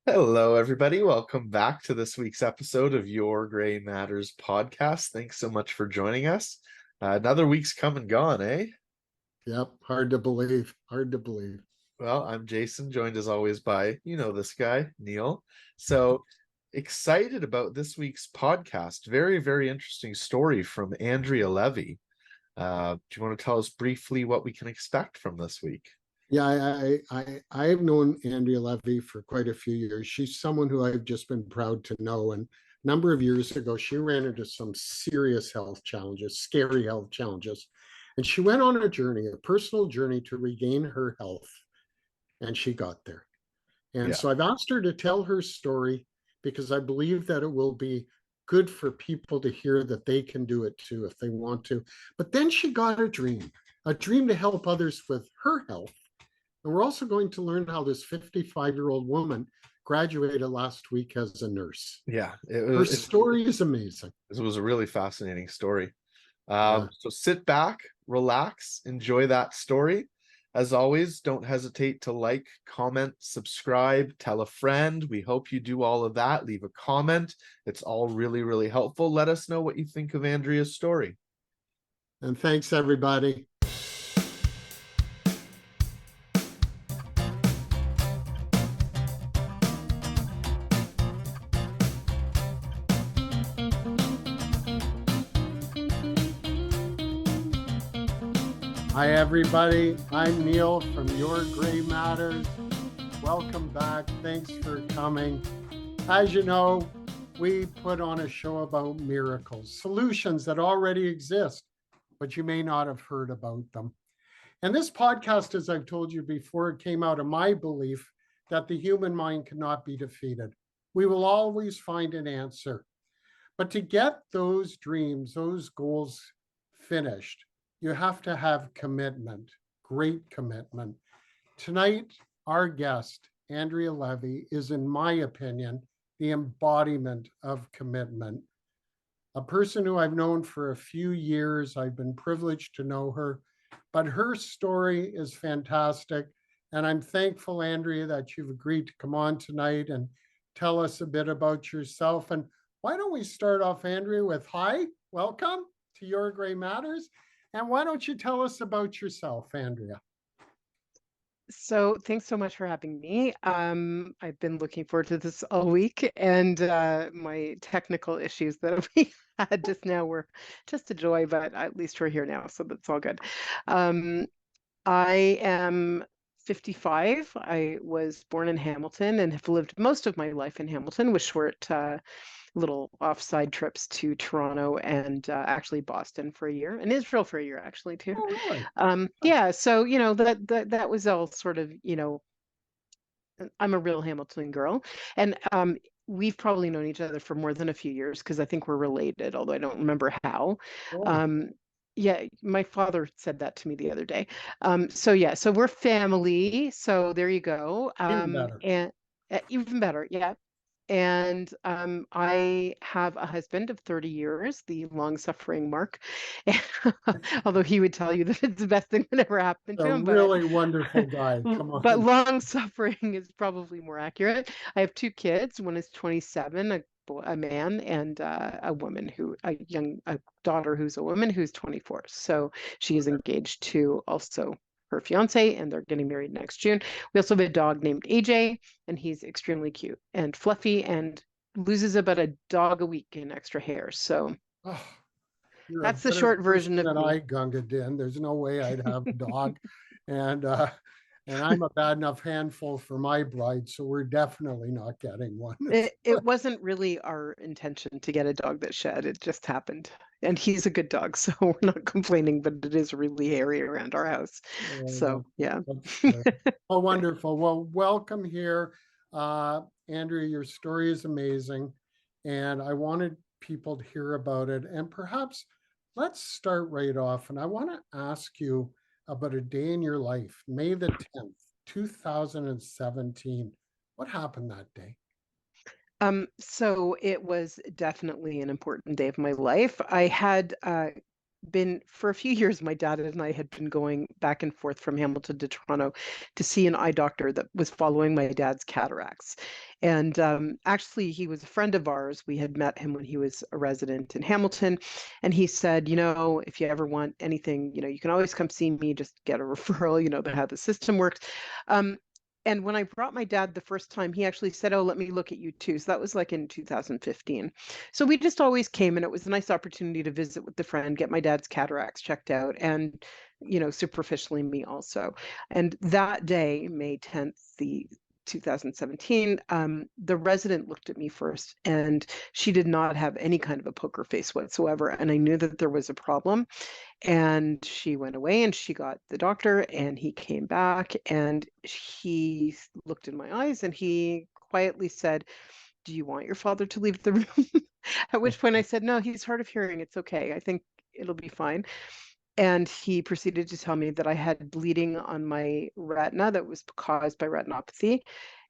Hello, everybody. Welcome back to this week's episode of Your Gray Matters podcast. Thanks so much for joining us. Another week's come and gone, eh? Yep, hard to believe. Hard to believe. Well, I'm Jason, joined as always by, this guy, Neil. So excited about this week's podcast. Very, very interesting story from Andrea Levy. Do you want to tell us briefly what we can expect from this week? Yeah, I've known Andrea Levy for quite a few years. She's someone who I've just been proud to know. And a number of years ago, she ran into some serious health challenges, scary health challenges. And she went on a journey, a personal journey to regain her health. And she got there. And Yeah. so I've asked her to tell her story because I believe that it will be good for people to hear that they can do it too if they want to. But then she got a dream to help others with her health. And we're also going to learn how this 55-year-old woman graduated last week as a nurse. Yeah, Her story is amazing. it was a really fascinating story. Yeah. So sit back, relax, enjoy that story. As always, don't hesitate to like, comment, subscribe, tell a friend. We hope you do all of that. Leave a comment. It's all really, really helpful. Let us know what you think of Andrea's story. And thanks, everybody. Hi, everybody. I'm Neil from Your Gray Matters. Welcome back. Thanks for coming. As you know, we put on a show about miracles, solutions that already exist, but you may not have heard about them. And this podcast, as I've told you before, came out of my belief that the human mind cannot be defeated. We will always find an answer. But to get those dreams, those goals finished, you have to have commitment, great commitment. Tonight, our guest, Andrea Levy, is, in my opinion, the embodiment of commitment. A person who I've known for a few years, I've been privileged to know her, but her story is fantastic. And I'm thankful, Andrea, that you've agreed to come on tonight and tell us a bit about yourself. And why don't we start off, Andrea, with hi, welcome to Your Gray Matters. And why don't you tell us about yourself, Andrea? So thanks so much for having me. I've been looking forward to this all week, and my technical issues that we had just now were just a joy, but at least we're here now, so that's all good. I am 55. I was born in Hamilton and have lived most of my life in Hamilton with short little offside trips to Toronto and actually Boston for a year and Israel for a year actually too. Oh, really? Yeah, so that was all sort of, I'm a real Hamilton girl, and we've probably known each other for more than a few years because I think we're related, although I don't remember how. Oh, Yeah, my father said that to me the other day. So we're family. So there you go. even better. And even better, yeah. And I have a husband of 30 years, the long-suffering Mark. Although he would tell you that it's the best thing that ever happened A to him, but really wonderful guy. Come but on. long-suffering is probably more accurate. I have two kids. One is 27, a man, and a daughter who's a woman who's 24. So she is engaged to also her fiance, and they're getting married next June. We also have a dog named AJ, and he's extremely cute and fluffy and loses about a dog a week in extra hair. So Oh, you're a that's the better short person version of than I me. gunged in. There's no way I'd have a dog. And and I'm a bad enough handful for my bride, so we're definitely not getting one. It wasn't really our intention to get a dog that shed. It just happened. And he's a good dog, so we're not complaining, but it is really hairy around our house. So, yeah. That's good. Oh, wonderful. Well, welcome here. Andrea, your story is amazing. And I wanted people to hear about it. And perhaps let's start right off. And I want to ask you about a day in your life, May the 10th, 2017. What happened that day? So it was definitely an important day of my life. I had been for a few years, my dad and I had been going back and forth from Hamilton to Toronto to see an eye doctor that was following my dad's cataracts. And actually, he was a friend of ours. We had met him when he was a resident in Hamilton. And he said, if you ever want anything, you can always come see me, just get a referral, how the system works. And when I brought my dad the first time, he actually said, "Oh, let me look at you too." So that was like in 2015. So we just always came, and it was a nice opportunity to visit with the friend, get my dad's cataracts checked out, and, superficially me also. And that day, May 10th, the 2017, the resident looked at me first, and she did not have any kind of a poker face whatsoever. And I knew that there was a problem. And she went away and she got the doctor, and he came back and he looked in my eyes and he quietly said, "Do you want your father to leave the room?" At which point I said, "No, he's hard of hearing. It's okay. I think it'll be fine." And he proceeded to tell me that I had bleeding on my retina that was caused by retinopathy.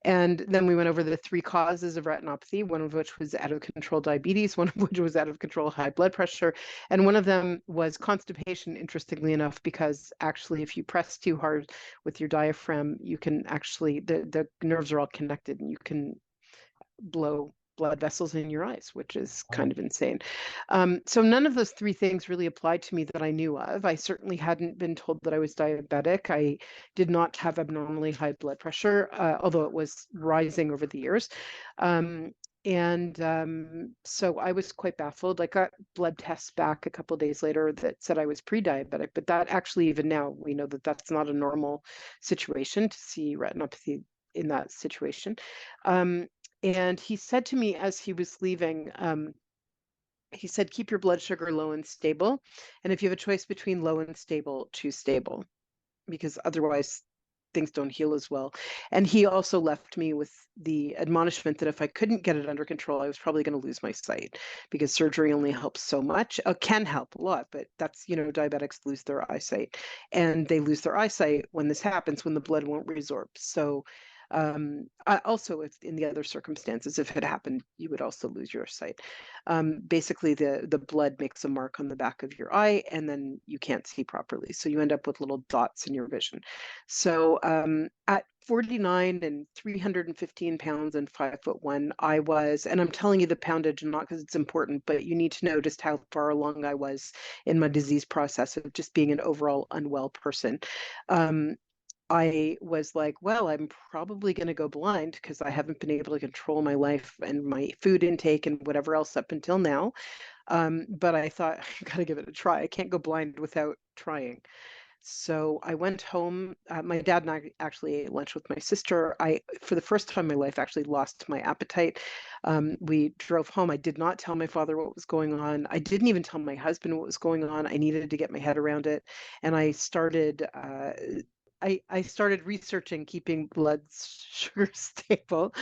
And then we went over the three causes of retinopathy, one of which was out of control diabetes, one of which was out of control high blood pressure, and one of them was constipation, interestingly enough, because actually if you press too hard with your diaphragm, you can actually, the nerves are all connected and you can blow blood vessels in your eyes, which is kind of insane. So none of those three things really applied to me that I knew of. I certainly hadn't been told that I was diabetic. I did not have abnormally high blood pressure, although it was rising over the years. So I was quite baffled. I got blood tests back a couple of days later that said I was pre-diabetic, but that actually, even now, we know that that's not a normal situation to see retinopathy in that situation. And he said to me as he was leaving, he said, "Keep your blood sugar low and stable. And if you have a choice between low and stable, choose stable, because otherwise things don't heal as well." And he also left me with the admonishment that if I couldn't get it under control, I was probably going to lose my sight, because surgery only helps so much. It can help a lot, but that's, diabetics lose their eyesight, and they lose their eyesight when this happens, when the blood won't resorb. So also, if in the other circumstances, if it happened, you would also lose your sight. Basically, the blood makes a mark on the back of your eye, and then you can't see properly. So you end up with little dots in your vision. So at 49 and 315 pounds and 5'1", I was, and I'm telling you the poundage not because it's important, but you need to know just how far along I was in my disease process of just being an overall unwell person. I was like, well, I'm probably going to go blind because I haven't been able to control my life and my food intake and whatever else up until now. But I thought, I got to give it a try. I can't go blind without trying. So I went home. My dad and I actually ate lunch with my sister. For the first time in my life, actually lost my appetite. We drove home. I did not tell my father what was going on. I didn't even tell my husband what was going on. I needed to get my head around it. And I started I started researching keeping blood sugar stable.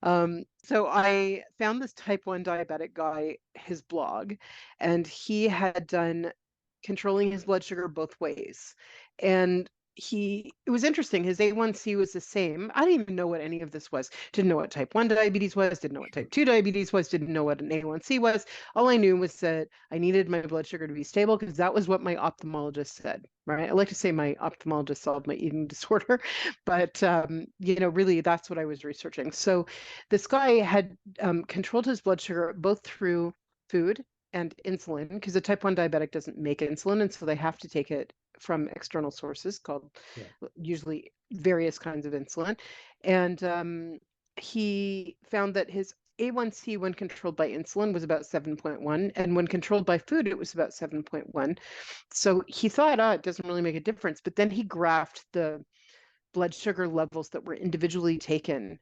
So I found this type 1 diabetic guy, his blog, and he had done controlling his blood sugar both ways. And it was interesting. His A1C was the same. I didn't even know what any of this was. Didn't know what type 1 diabetes was, didn't know what type 2 diabetes was, didn't know what an A1C was. All I knew was that I needed my blood sugar to be stable because that was what my ophthalmologist said, right? I like to say my ophthalmologist solved my eating disorder, but really that's what I was researching. So this guy had controlled his blood sugar both through food and insulin, because a type 1 diabetic doesn't make insulin, and so they have to take it from external sources called usually various kinds of insulin. And he found that his A1C when controlled by insulin was about 7.1, and when controlled by food, it was about 7.1. So he thought, it doesn't really make a difference. But then he graphed the blood sugar levels that were individually taken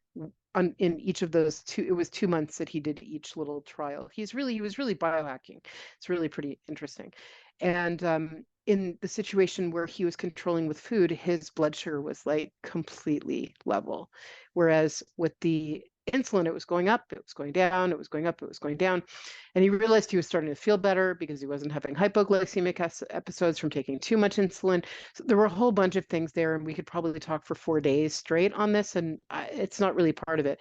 in each of those it was 2 months that he did each little trial. He was really biohacking. It's really pretty interesting. And in the situation where he was controlling with food, his blood sugar was like completely level. Whereas with the insulin, it was going up, it was going down, it was going up, it was going down. And he realized he was starting to feel better because he wasn't having hypoglycemic episodes from taking too much insulin. So there were a whole bunch of things there, and we could probably talk for 4 days straight on this, and it's not really part of it.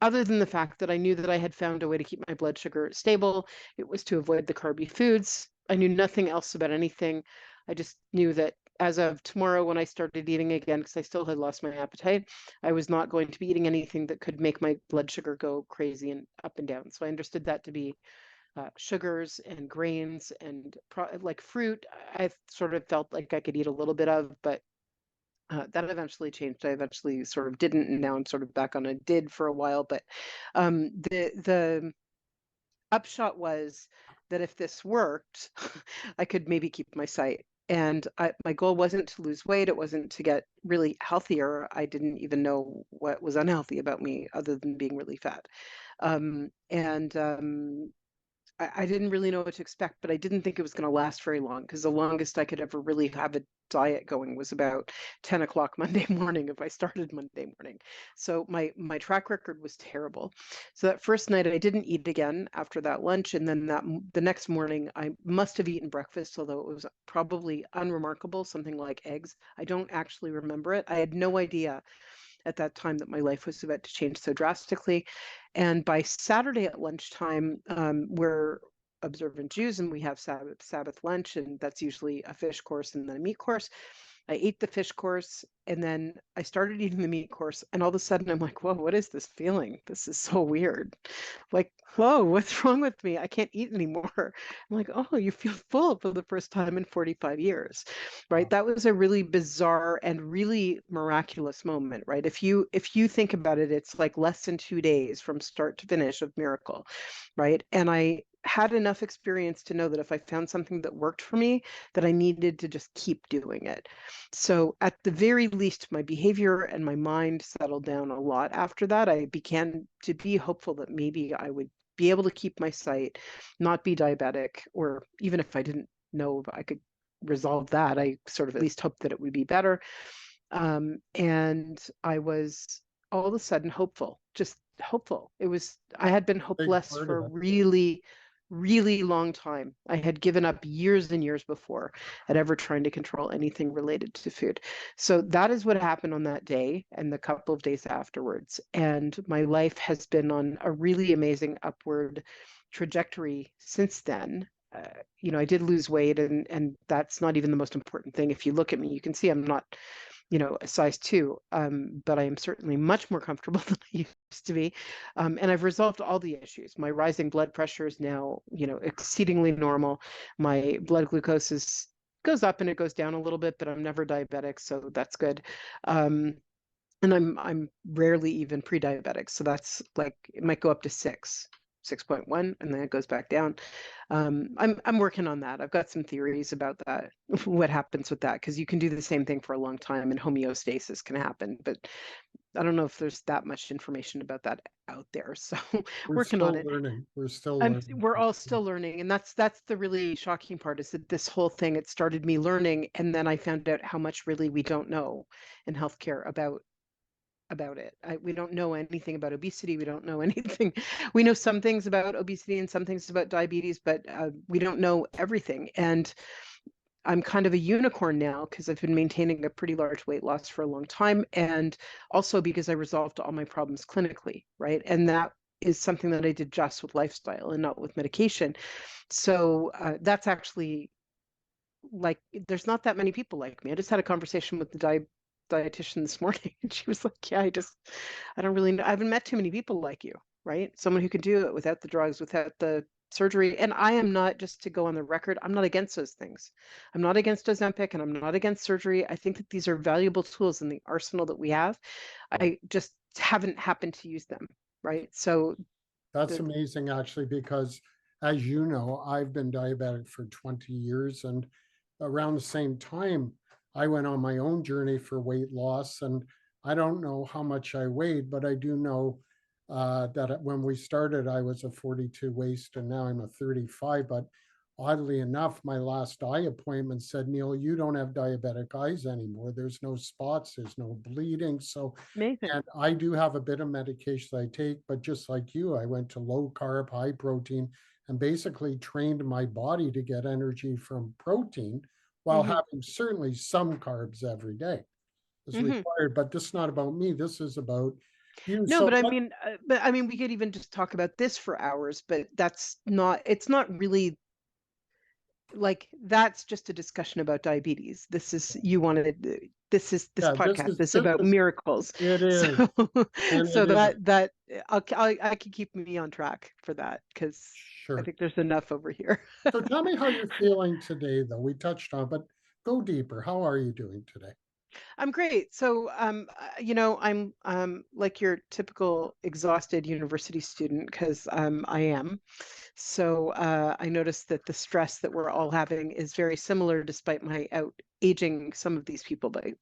Other than the fact that I knew that I had found a way to keep my blood sugar stable, it was to avoid the carby foods. I knew nothing else about anything. I just knew that as of tomorrow, when I started eating again, because I still had lost my appetite, I was not going to be eating anything that could make my blood sugar go crazy and up and down. So I understood that to be sugars and grains and like fruit. I sort of felt like I could eat a little bit of, but that eventually changed. I eventually sort of didn't, and now I'm sort of back on a did for a while. But the upshot was that if this worked, I could maybe keep my sight. And my goal wasn't to lose weight. It wasn't to get really healthier. I didn't even know what was unhealthy about me other than being really fat. And I didn't really know what to expect, but I didn't think it was going to last very long, because the longest I could ever really have a diet going was about 10 o'clock Monday morning if I started Monday morning. So my track record was terrible. So that first night I didn't eat again after that lunch, and then the next morning I must have eaten breakfast, although it was probably unremarkable, something like eggs. I don't actually remember it. I had no idea at that time that my life was about to change so drastically. And by Saturday at lunchtime, we're observant Jews and we have Sabbath lunch, and that's usually a fish course and then a meat course. I ate the fish course and then I started eating the meat course, and all of a sudden I'm like, whoa, what is this feeling? This is so weird. Like, whoa, what's wrong with me? I can't eat anymore. I'm like, oh, you feel full for the first time in 45 years, right? That was a really bizarre and really miraculous moment, right? If you think about it, it's like less than 2 days from start to finish of miracle, right? And I had enough experience to know that if I found something that worked for me, that I needed to just keep doing it. So at the very least, my behavior and my mind settled down a lot after that. I began to be hopeful that maybe I would be able to keep my sight, not be diabetic, or even if I didn't know if I could resolve that, I sort of at least hoped that it would be better. And I was all of a sudden hopeful, just hopeful. I had been Big hopeless part for of a it. really, really long time. I had given up years and years before at ever trying to control anything related to food. So that is what happened on that day and the couple of days afterwards. And my life has been on a really amazing upward trajectory since then. I did lose weight, and that's not even the most important thing. If you look at me, you can see I'm not a size 2, but I am certainly much more comfortable than I used to be. And I've resolved all the issues. My rising blood pressure is now, exceedingly normal. My blood glucose goes up and it goes down a little bit, but I'm never diabetic, so that's good. And I'm rarely even pre-diabetic, so that's like it might go up to 6.1, and then it goes back down. I'm working on that. I've got some theories about that, what happens with that, because you can do the same thing for a long time and homeostasis can happen, but I don't know if there's that much information about that out there. So We're working on still it. learning. We're still learning. We're all still learning, and that's the really shocking part, is that this whole thing, it started me learning, and then I found out how much really we don't know in healthcare about it. We don't know anything about obesity. We don't know anything. We know some things about obesity and some things about diabetes, but we don't know everything. And I'm kind of a unicorn now because I've been maintaining a pretty large weight loss for a long time. And also because I resolved all my problems clinically, right? And that is something that I did just with lifestyle and not with medication. So that's actually, like, there's not that many people like me. I just had a conversation with the dietitian this morning, and she was like, yeah, I don't really know. I haven't met too many people like you, right? Someone who can do it without the drugs, without the surgery. And I am not, just to go on the record, I'm not against those things. I'm not against Ozempic and I'm not against surgery. I think that these are valuable tools in the arsenal that we have. I just haven't happened to use them, right? So That's the amazing, actually, because as you know, I've been diabetic for 20 years. And around the same time, I went on my own journey for weight loss. And I don't know how much I weighed, but I do know that when we started, I was a 42 waist and now I'm a 35. But oddly enough, my last eye appointment said, Neil, you don't have diabetic eyes anymore. There's no spots, there's no bleeding. So, amazing. and I do have a bit of medication I take, but just like you, I went to low carb, high protein, and basically trained my body to get energy from protein while Hmm. having certainly some carbs every day is Hmm. required. But this is not about me. This is about you. No, So but I what, mean, we could even just talk about this for hours, but it's not really like that's just a discussion about diabetes. This is this Yeah, podcast is about miracles. it is. So And so it is. that I can keep me on track for that because I Sure. think there's enough over here. So tell me how you're feeling today, though. We touched on, but go deeper. How are you doing today? I'm great. So, I'm like your typical exhausted university student because I am. So I noticed that the stress that we're all having is very similar, despite my out aging some of these people by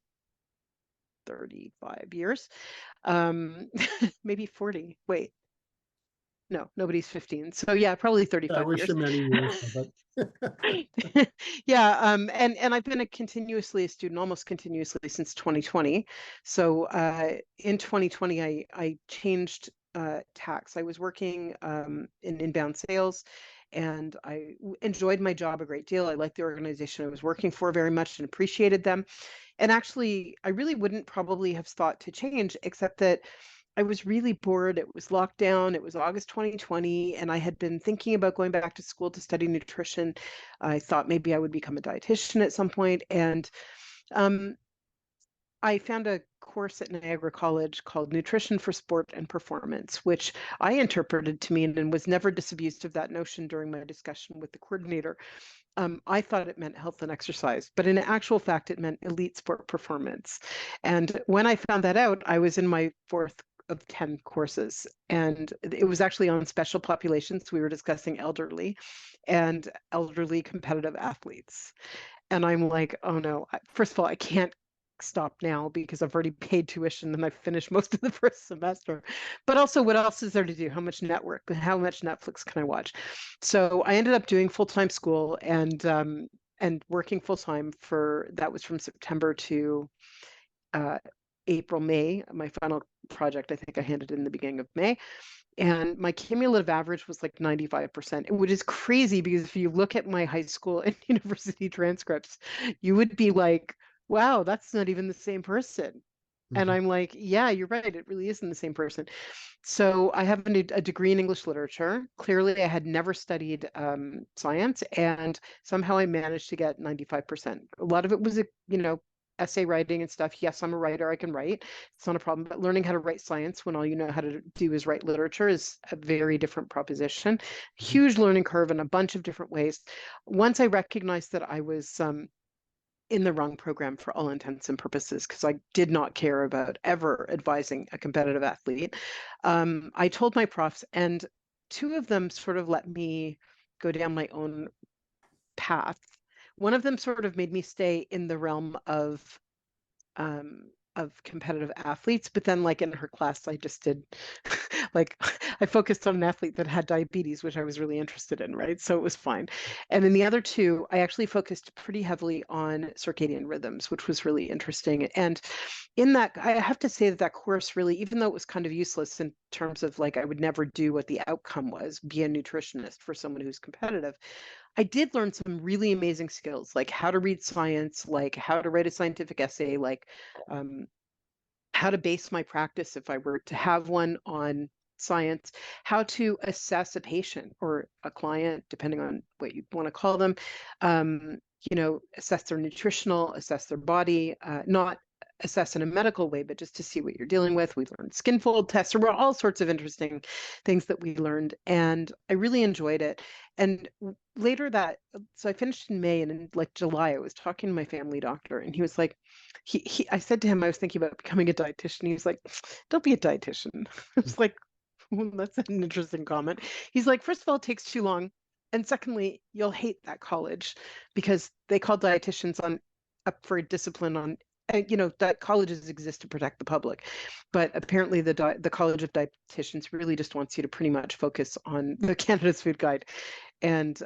35 years, maybe 40. Wait, no, nobody's 15. So yeah, probably I 35 wish years. you many years, but Yeah, and I've been a student almost continuously since 2020. So in 2020, I changed tax. I was working in inbound sales, and I enjoyed my job a great deal. I liked the organization I was working for very much and appreciated them. And actually, I really wouldn't probably have thought to change, except that I was really bored. It was lockdown. It was August 2020, and I had been thinking about going back to school to study nutrition. I thought maybe I would become a dietitian at some point, and um, I found a course at Niagara College called Nutrition for Sport and Performance, which I interpreted to mean and was never disabused of that notion during my discussion with the coordinator. I thought it meant health and exercise, but in actual fact, it meant elite sport performance. And when I found that out, I was in my fourth of 10 courses, and it was actually on special populations. We were discussing elderly and elderly competitive athletes. And I'm like, oh no, first of all, I can't stop now because I've already paid tuition and I've finished most of the first semester. But also, what else is there to do? How much Netflix can I watch? So I ended up doing full-time school and working full-time for that was from September to uh, April, May. My final project, I think I handed in the beginning of May. And my cumulative average was like 95%, which is crazy because if you look at my high school and university transcripts, you would be like, wow, that's not even the same person. And I'm like, yeah, you're right. It really isn't the same person. So I have a degree in English literature. Clearly, I had never studied science, and somehow I managed to get 95%. A lot of it was, essay writing and stuff. Yes, I'm a writer. I can write. It's not a problem. But learning how to write science when all you know how to do is write literature is a very different proposition. Huge learning curve in a bunch of different ways. Once I recognized that I was in the wrong program for all intents and purposes because I did not care about ever advising a competitive athlete. I told my profs, and two of them sort of let me go down my own path. One of them sort of made me stay in the realm of competitive athletes, but then like in her class, I just did like I focused on an athlete that had diabetes, which I was really interested in, right? So it was fine. And in the other two, I actually focused pretty heavily on circadian rhythms, which was really interesting. And in that, I have to say that that course really, even though it was kind of useless in terms of like I would never do what the outcome was, be a nutritionist for someone who's competitive, I did learn some really amazing skills, like how to read science, like how to write a scientific essay, like um, how to base my practice if I were to have one on science, how to assess a patient or a client, depending on what you want to call them, assess their nutritional, assess their body, not assess in a medical way, but just to see what you're dealing with. We learned skin fold tests. There were all sorts of interesting things that we learned, and I really enjoyed it. And later so I finished in May, and in like July, I was talking to my family doctor, and he was like, I said to him, I was thinking about becoming a dietitian. He was like, don't be a dietitian. I was like, well, that's an interesting comment. He's like, first of all, it takes too long. And secondly, you'll hate that college because they call dietitians on up for a discipline on that colleges exist to protect the public, but apparently the College of Dietitians really just wants you to pretty much focus on the Canada's Food Guide and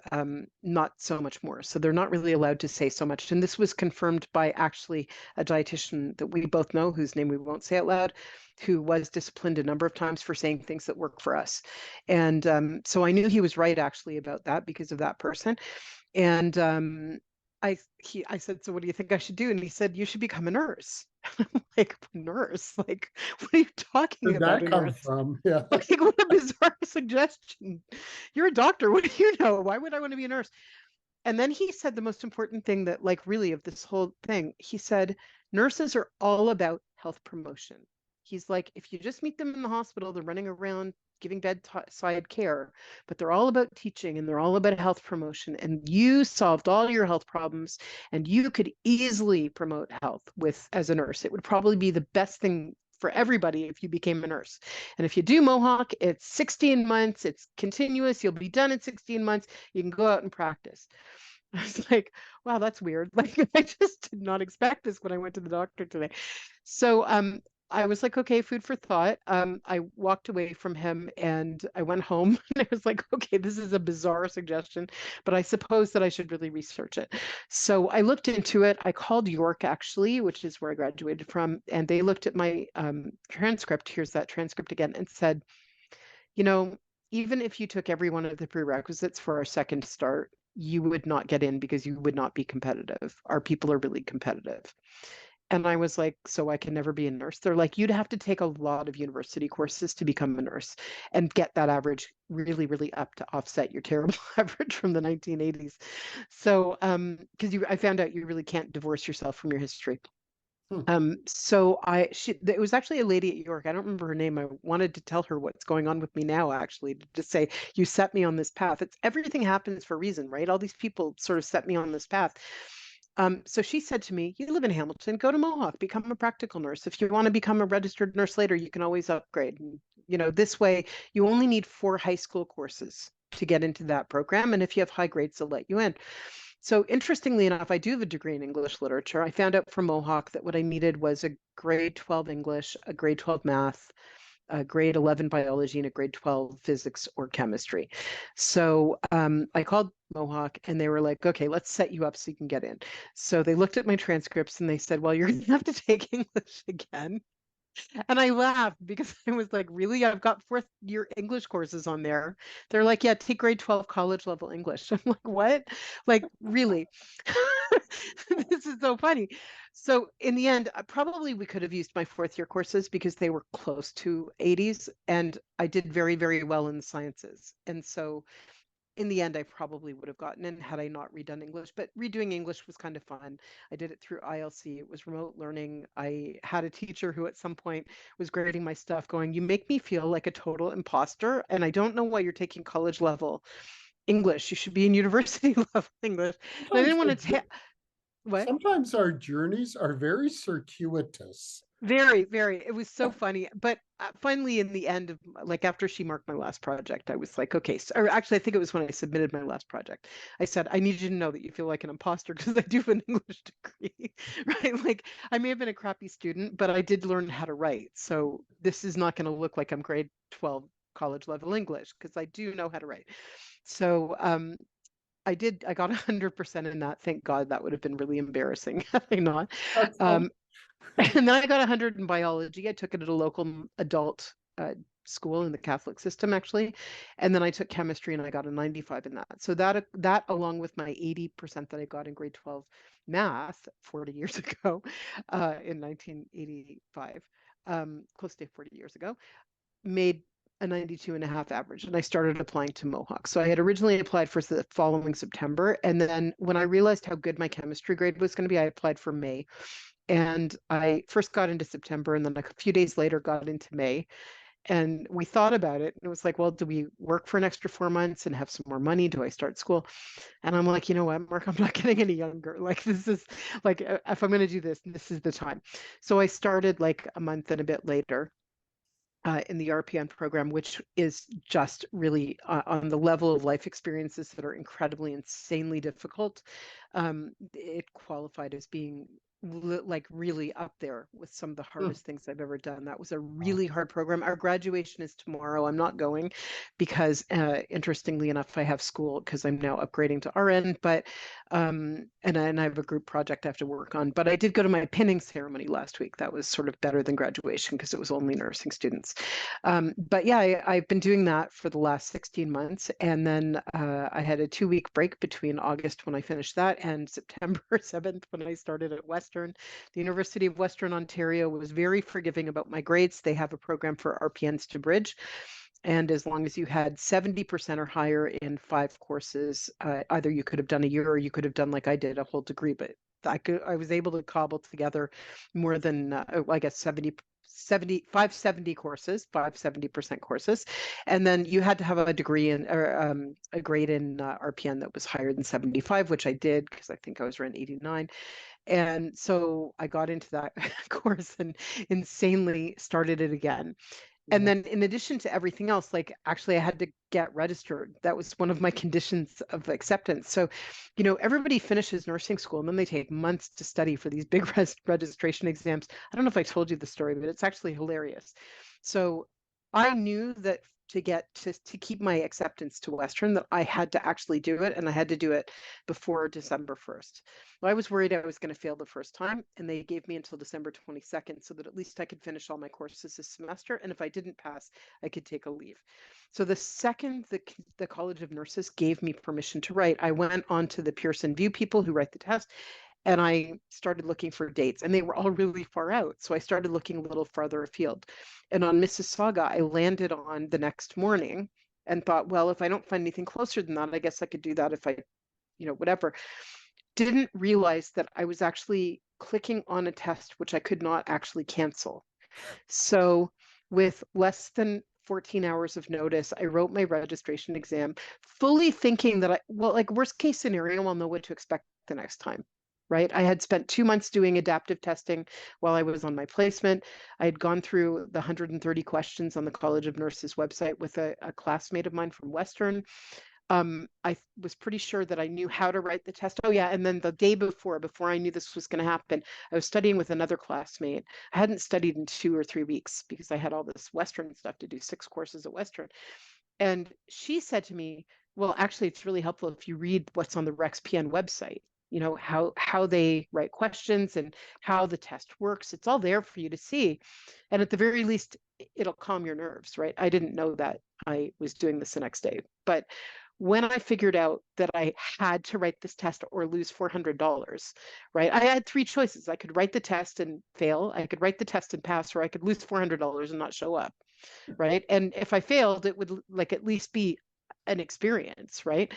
not so much more. So they're not really allowed to say so much. And this was confirmed by actually a dietitian that we both know, whose name we won't say out loud, who was disciplined a number of times for saying things that work for us. And so I knew he was right actually about that because of that person. And I said, so what do you think I should do? And he said, you should become a nurse. I'm like, nurse? Like, what are you talking where'd about? that come from? Yeah. Like, what a bizarre suggestion. You're a doctor. What do you know? Why would I want to be a nurse? And then he said the most important thing that, like, really of this whole thing, he said, nurses are all about health promotion. He's like, if you just meet them in the hospital, they're running around giving bedside care, but they're all about teaching and they're all about health promotion. And you solved all your health problems and you could easily promote health with as a nurse. It would probably be the best thing for everybody if you became a nurse. And if you do Mohawk, it's 16 months, it's continuous, you'll be done in 16 months, you can go out and practice. I was like, wow, that's weird. Like, I just did not expect this when I went to the doctor today. So I was like, okay, food for thought. I walked away from him and I went home and I was like, okay, this is a bizarre suggestion, but I suppose that I should really research it. So I looked into it. I called York, actually, which is where I graduated from, and they looked at my transcript. Here's that transcript again, and said, you know, even if you took every one of the prerequisites for our second start, you would not get in because you would not be competitive. Our people are really competitive. And I was like, so I can never be a nurse. They're like, you'd have to take a lot of university courses to become a nurse and get that average really, really up to offset your terrible average from the 1980s. So, because I found out you really can't divorce yourself from your history. So it was actually a lady at York. I don't remember her name. I wanted to tell her what's going on with me now, actually, to just say, you set me on this path. It's everything happens for a reason, right? All these people sort of set me on this path. So she said to me, you live in Hamilton, go to Mohawk, become a practical nurse. If you want to become a registered nurse later, you can always upgrade. And, this way you only need 4 high school courses to get into that program. And if you have high grades, they'll let you in. So interestingly enough, I do have a degree in English literature. I found out from Mohawk that what I needed was a grade 12 English, a grade 12 math, a grade 11 biology, and a grade 12 physics or chemistry. So I called Mohawk and they were like, okay, let's set you up so you can get in. So they looked at my transcripts and they said, well, you're going to have to take English again. And I laughed because I was like, really? I've got 4th-year English courses on there. They're like, yeah, take grade 12 college level English. I'm like, what? Like, really? This is so funny. So in the end, probably we could have used my 4th-year courses because they were close to 80s and I did very, very well in the sciences. And so in the end, I probably would have gotten in had I not redone English, but redoing English was kind of fun. I did it through ILC. It was remote learning. I had a teacher who at some point was grading my stuff going, you make me feel like a total imposter. And I don't know why you're taking college level English. You should be in university level English. And I didn't want to take, what? Sometimes our journeys are very circuitous. Very, very. It was so funny. But finally, in the end of like after she marked my last project, I was like, okay. So, or actually, I think it was when I submitted my last project. I said, I need you to know that you feel like an imposter because I do have an English degree, right? Like I may have been a crappy student, but I did learn how to write. So this is not going to look like I'm grade 12 college level English because I do know how to write. So I got 100% in that. Thank God, that would have been really embarrassing had I not. And then I got 100 in biology. I took it at a local adult school in the Catholic system, actually. And then I took chemistry and I got a 95 in that. So that along with my 80% that I got in grade 12 math 40 years ago in 1985, close to 40 years ago, made a 92.5 average. And I started applying to Mohawk. So I had originally applied for the following September. And then when I realized how good my chemistry grade was going to be, I applied for May. And I first got into September and then a few days later got into May. And we thought about it. And it was like, well, do we work for an extra 4 months and have some more money? Do I start school? And I'm like, you know what, Mark, I'm not getting any younger. Like, this is like, if I'm going to do this, this is the time. So I started like a month and a bit later. In the RPN program, which is just really on the level of life experiences that are incredibly, insanely difficult. It qualified as being like really up there with some of the hardest things I've ever done. That was a really hard program. Our graduation is tomorrow. I'm not going because interestingly enough, I have school because I'm now upgrading to RN, but and I have a group project I have to work on. But I did go to my pinning ceremony last week. That was sort of better than graduation because it was only nursing students. But yeah, I've been doing that for the last 16 months. And then I had a 2-week break between August when I finished that and September 7th when I started at Western. The University of Western Ontario was very forgiving about my grades. They have a program for RPNs to bridge. And as long as you had 70% or higher in 5 courses, either you could have done a year or you could have done like I did, a whole degree. But I was able to cobble together more than I guess 570 courses, 570% courses. And then you had to have a degree in or a grade in RPN that was higher than 75, which I did because I think I was around 89. And so I got into that course and insanely started it again. And then in addition to everything else, like actually I had to get registered. That was one of my conditions of acceptance. So, everybody finishes nursing school and then they take months to study for these big registration exams. I don't know if I told you the story, but it's actually hilarious. So I knew that to keep my acceptance to Western, that I had to actually do it, and I had to do it before December 1st. Well, I was worried I was going to fail the first time, and they gave me until December 22nd so that at least I could finish all my courses this semester. And if I didn't pass, I could take a leave. So the second the College of Nurses gave me permission to write, I went on to the Pearson VUE people who write the test, and I started looking for dates, and they were all really far out. So I started looking a little farther afield. And on Mississauga, I landed on the next morning and thought, well, if I don't find anything closer than that, I guess I could do that if I, whatever. Didn't realize that I was actually clicking on a test which I could not actually cancel. So with less than 14 hours of notice, I wrote my registration exam, fully thinking that like worst case scenario, I'll know what to expect the next time. Right. I had spent 2 months doing adaptive testing while I was on my placement. I had gone through the 130 questions on the College of Nurses website with a classmate of mine from Western. I was pretty sure that I knew how to write the test. Oh yeah, and then the day before I knew this was going to happen, I was studying with another classmate. I hadn't studied in 2 or 3 weeks because I had all this Western stuff to do, 6 courses at Western. And she said to me, well, actually, it's really helpful if you read what's on the RexPN website, how they write questions and how the test works. It's all there for you to see. And at the very least, it'll calm your nerves, right? I didn't know that I was doing this the next day. But when I figured out that I had to write this test or lose $400, right? I had 3 choices. I could write the test and fail, I could write the test and pass, or I could lose $400 and not show up, right? And if I failed, it would like at least be an experience, right?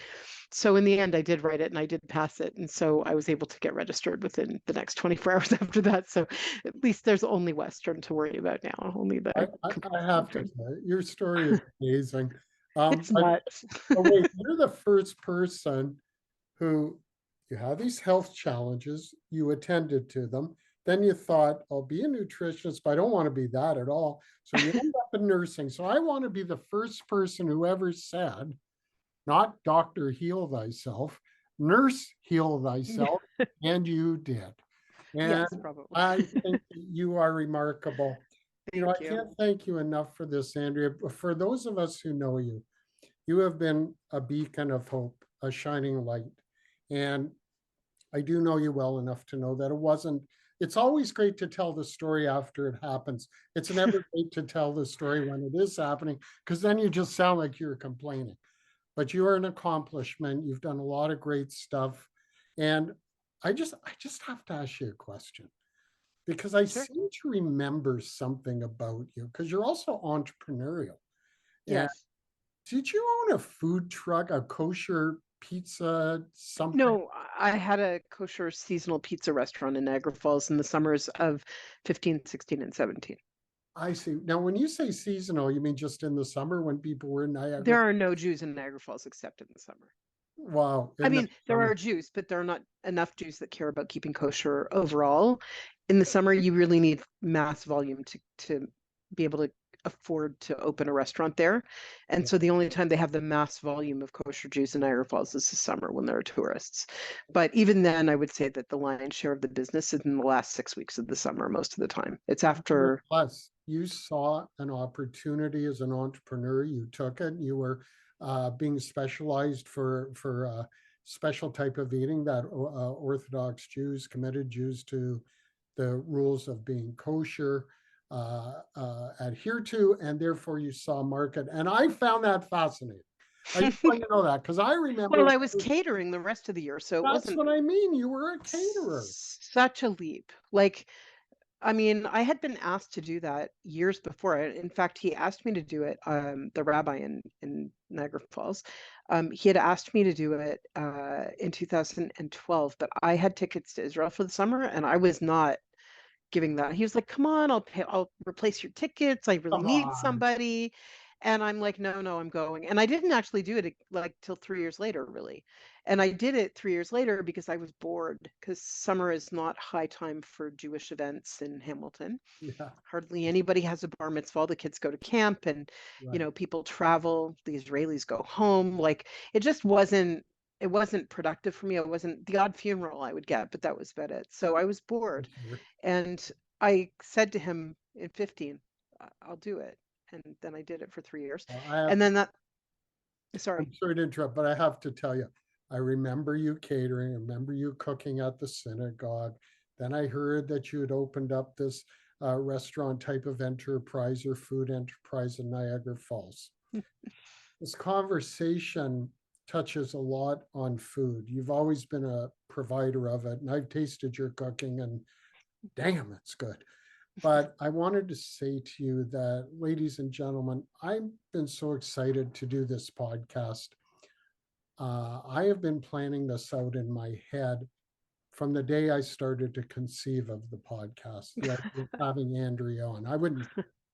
So in the end, I did write it and I did pass it. And so I was able to get registered within the next 24 hours after that. So at least there's only Western to worry about now, only the I have to say, your story is amazing. It's nuts. But wait, you're the first person who you have these health challenges, you attended to them, then you thought, I'll be a nutritionist, but I don't want to be that at all. So you end up in nursing. So I want to be the first person who ever said, not doctor heal thyself, nurse heal thyself, and you did. And Yes, probably. I think you are remarkable. Thank I can't thank you enough for this, Andrea. For those of us who know you, you have been a beacon of hope, a shining light. And I do know you well enough to know that it's always great to tell the story after it happens. It's never great to tell the story when it is happening, because then you just sound like you're complaining. But you are an accomplishment. You've done a lot of great stuff. And I just have to ask you a question, because I seem to remember something about you, because you're also entrepreneurial. Yes. Did you own a food truck, a kosher pizza, something? No, I had a kosher seasonal pizza restaurant in Niagara Falls in the summers of 15, 16, and 17. I see. Now, when you say seasonal, you mean just in the summer when people were in Niagara? There are no Jews in Niagara Falls except in the summer. Wow. I mean, there are Jews, but there are not enough Jews that care about keeping kosher overall. In the summer, you really need mass volume to be able to afford to open a restaurant there. And so the only time they have the mass volume of kosher Jews in Niagara Falls is the summer when there are tourists. But even then, I would say that the lion's share of the business is in the last 6 weeks of the summer most of the time. It's after. Plus, you saw an opportunity as an entrepreneur. You took it. You were being specialized for a special type of eating that Orthodox Jews, committed Jews to the rules of being kosher, adhere to, and therefore you saw a market. And I found that fascinating. I just want you to know that, because I remember. Well, I was catering the rest of the year, so it wasn't. That's what I mean. You were a caterer. Such a leap. Like, I mean, I had been asked to do that years before. In fact, he asked me to do it, the rabbi in Niagara Falls. He had asked me to do it in 2012, but I had tickets to Israel for the summer and I was not giving that. He was like, "Come on, I'll replace your tickets. I really Come need on. somebody." And I'm like, "No, no, I'm going." And I didn't actually do it like till 3 years later, really. And I did it 3 years later because I was bored, because summer is not high time for Jewish events in Hamilton. Yeah, Hardly anybody has a bar mitzvah. All the kids go to camp and, right. people travel. The Israelis go home. Like it just wasn't productive for me. It wasn't the odd funeral I would get, but that was about it. So I was bored. Sure. And I said to him in 15, I'll do it. And then I did it for 3 years. Well, I have And to, then sorry. I'm sorry to interrupt, but I have to tell you, I remember you catering, I remember you cooking at the synagogue. Then I heard that you had opened up this restaurant type of enterprise or food enterprise in Niagara Falls. This conversation touches a lot on food. You've always been a provider of it, and I've tasted your cooking, and damn, it's good. But I wanted to say to you that, ladies and gentlemen, I've been so excited to do this podcast. I have been planning this out in my head from the day I started to conceive of the podcast, the idea of having Andrea on. I wouldn't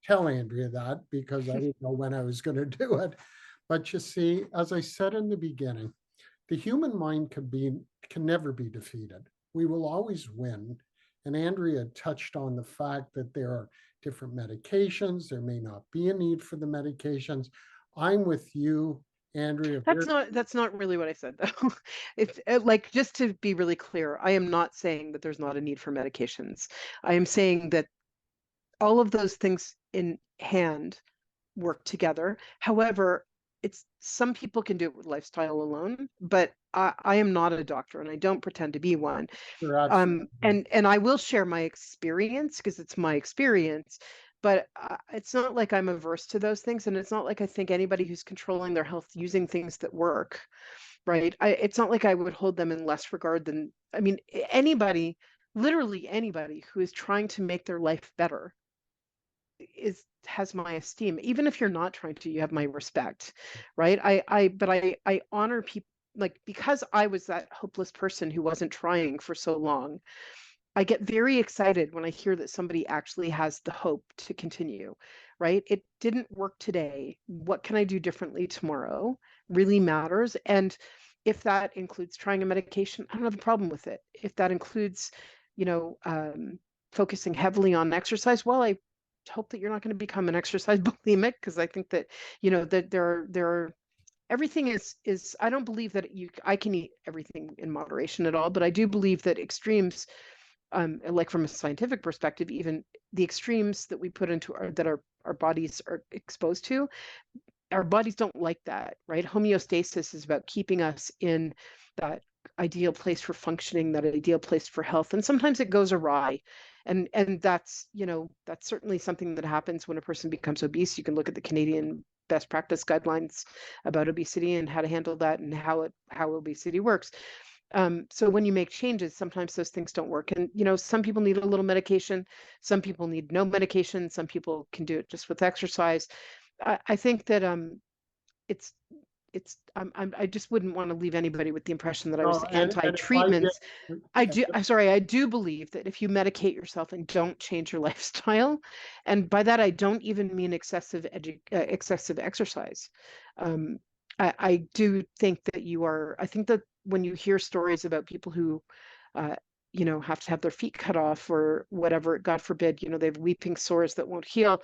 tell Andrea that because I didn't know when I was going to do it. But you see, as I said in the beginning, the human mind can never be defeated. We will always win. And Andrea touched on the fact that there are different medications. There may not be a need for the medications. I'm with you, Andrea. That's not really what I said though. If like, just to be really clear, I am not saying that there's not a need for medications. I am saying that all of those things in hand work together. However, it's some people can do it with lifestyle alone, but I am not a doctor and I don't pretend to be one. Sure, absolutely. And I will share my experience because it's my experience, but it's not like I'm averse to those things, and it's not like I think anybody who's controlling their health using things that work, right? It's not like I would hold them in less regard than, I mean, anybody, literally anybody who is trying to make their life better has my esteem. Even if you're not trying to, you have my respect, right? I honor people, like, because I was that hopeless person who wasn't trying for so long. I get very excited when I hear that somebody actually has the hope to continue, right? It didn't work today. What can I do differently tomorrow really matters. And if that includes trying a medication, I don't have a problem with it. If that includes, you know, focusing heavily on exercise, well, I hope that you're not going to become an exercise bulimic, because I think that, that there are everything is I don't believe that I can eat everything in moderation at all, but I do believe that extremes, like from a scientific perspective, even the extremes that we put into our bodies are exposed to, our bodies don't like that, right? Homeostasis is about keeping us in that ideal place for functioning, that ideal place for health. And sometimes it goes awry. And that's, that's certainly something that happens when a person becomes obese. You can look at the Canadian best practice guidelines about obesity and how to handle that and how obesity works. So when you make changes, sometimes those things don't work. And, some people need a little medication. Some people need no medication. Some people can do it just with exercise. I think that it's I just wouldn't want to leave anybody with the impression that I was No, and if I anti-treatments. get, I'm sorry, I do believe that if you medicate yourself and don't change your lifestyle, and by that I don't even mean excessive exercise. Um, I do think that I think that when you hear stories about people who, uh, have to have their feet cut off or whatever, God forbid, they have weeping sores that won't heal.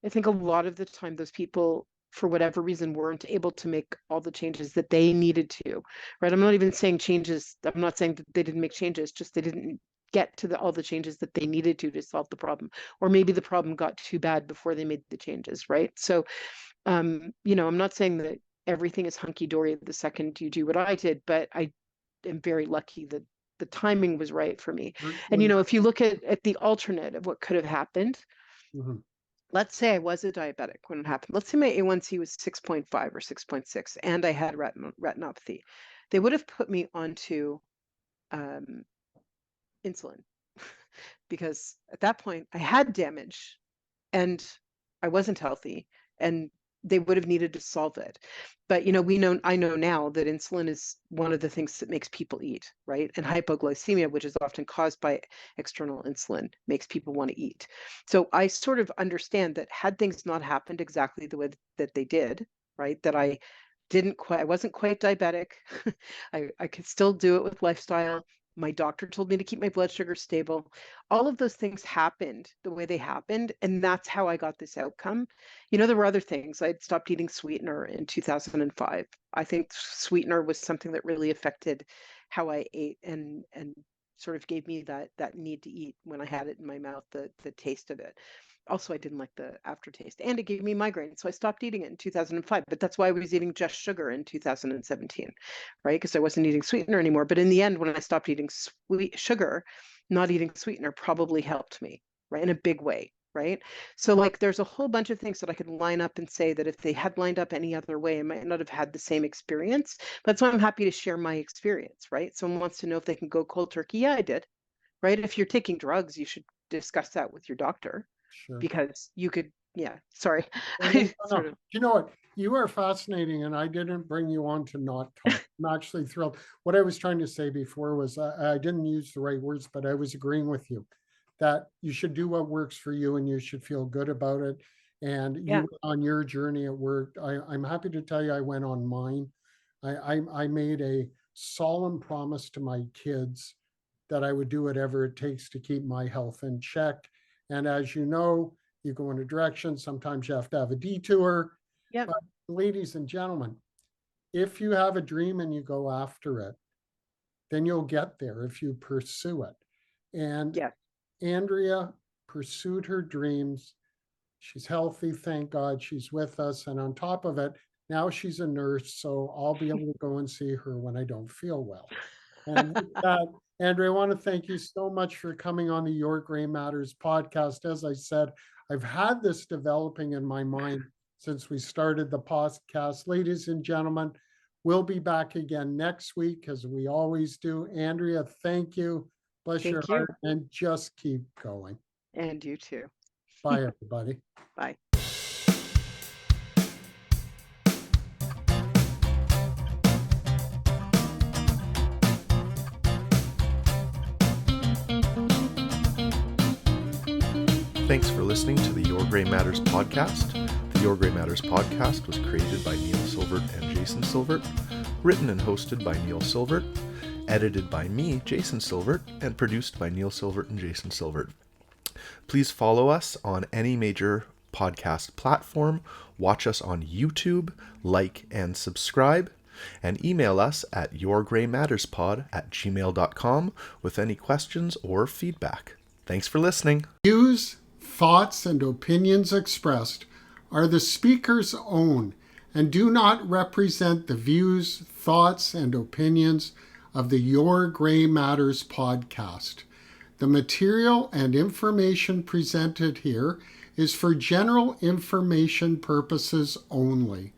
I think a lot of the time those people, for whatever reason, weren't able to make all the changes that they needed to, right? I'm not even saying changes. I'm not saying that they didn't make changes, just they didn't get to all the changes that they needed to solve the problem. Or maybe the problem got too bad before they made the changes, right? So, I'm not saying that everything is hunky-dory the second you do what I did, but I am very lucky that the timing was right for me. And, when if you look at the alternate of what could have happened, mhm. let's say I was a diabetic when it happened. Let's say my A1C was 6.5 or 6.6, and I had retinopathy. They would have put me onto insulin. because at that point I had damage and I wasn't healthy, and they would have needed to solve it. But I know now that insulin is one of the things that makes people eat, right? And hypoglycemia, which is often caused by external insulin, makes people want to eat. So I sort of understand that had things not happened exactly the way that they did, right? That I wasn't quite diabetic. I could still do it with lifestyle. My doctor told me to keep my blood sugar stable. All of those things happened the way they happened, and that's how I got this outcome. There were other things. I'd stopped eating sweetener in 2005. I think sweetener was something that really affected how I ate, and sort of gave me that need to eat when I had it in my mouth, the taste of it. Also, I didn't like the aftertaste, and it gave me migraine. So I stopped eating it in 2005. But that's why I was eating just sugar in 2017, right? Because I wasn't eating sweetener anymore. But in the end, when I stopped eating sweet sugar, not eating sweetener probably helped me, right? In a big way, right? So like there's a whole bunch of things that I could line up and say that if they had lined up any other way, I might not have had the same experience. That's why I'm happy to share my experience, right? Someone wants to know if they can go cold turkey. Yeah, I did, right? If you're taking drugs, you should discuss that with your doctor, Sure. because you could, yeah, sorry. No. You know what? You are fascinating, and I didn't bring you on to not talk. I'm actually thrilled. What I was trying to say before was I didn't use the right words, but I was agreeing with you that you should do what works for you and you should feel good about it. And Yeah. you went on your journey at work. I'm happy to tell you I went on mine. I made a solemn promise to my kids that I would do whatever it takes to keep my health in check. And as you know, you go in a direction, sometimes you have to have a detour. Yep. But ladies and gentlemen, if you have a dream and you go after it, then you'll get there if you pursue it. And Yeah. Andrea pursued her dreams. She's healthy, thank God. She's with us. And on top of it, now she's a nurse, so I'll be able to go and see her when I don't feel well. And with that, Andrea, I want to thank you so much for coming on the Your Gray Matters podcast. As I said, I've had this developing in my mind since we started the podcast. Ladies and gentlemen, we'll be back again next week, as we always do. Andrea, thank you. Bless your Thank you. heart, and just keep going. And you too. Bye, everybody. Bye. Thanks for listening to the Your Gray Matters podcast. The Your Gray Matters podcast was created by Neil Silvert and Jason Silvert, written and hosted by Neil Silvert, edited by me, Jason Silvert, and produced by Neil Silvert and Jason Silvert. Please follow us on any major podcast platform, watch us on YouTube, like and subscribe, and email us at yourgraymatterspod@gmail.com with any questions or feedback. Thanks for listening. Views, thoughts, and opinions expressed are the speaker's own and do not represent the views, thoughts, and opinions of the Your Gray Matters podcast. The material and information presented here is for general information purposes only.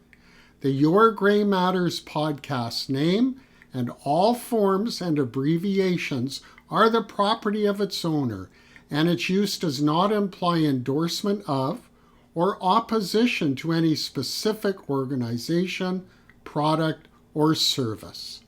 The Your Gray Matters podcast name and all forms and abbreviations are the property of its owner, and its use does not imply endorsement of or opposition to any specific organization, product, or service.